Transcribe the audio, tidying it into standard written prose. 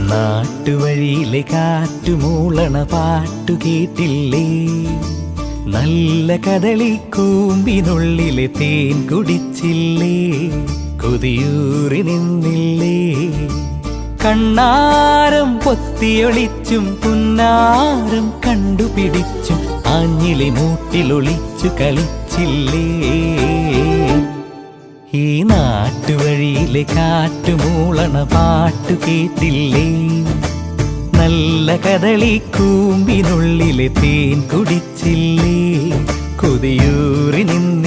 നാട്ടുവഴിയിലെ കാറ്റുമൂളണ പാട്ടു കേട്ടില്ലേ? നല്ല കദളിക്കൂമ്പിനുള്ളിലെ തേൻ കുടിച്ചില്ലേ? കൊതിയൂറി നിന്നില്ലേ? കണ്ണാരം പൊത്തിയൊളിച്ചും പുന്നാരം കണ്ടുപിടിച്ചും ആഞ്ഞിലി മൂട്ടിലൊളിച്ചു കളിച്ചില്ലേ? ഈ നാട്ടുവഴിയിലെ കാറ്റുമൂളണ പാട്ടു കേട്ടില്ലേ? നല്ല കദളിക്കൂമ്പിനുള്ളിലെ തേൻ കുടിച്ചില്ലേ? കൊതിയൂറി നിന്നില്ലേ?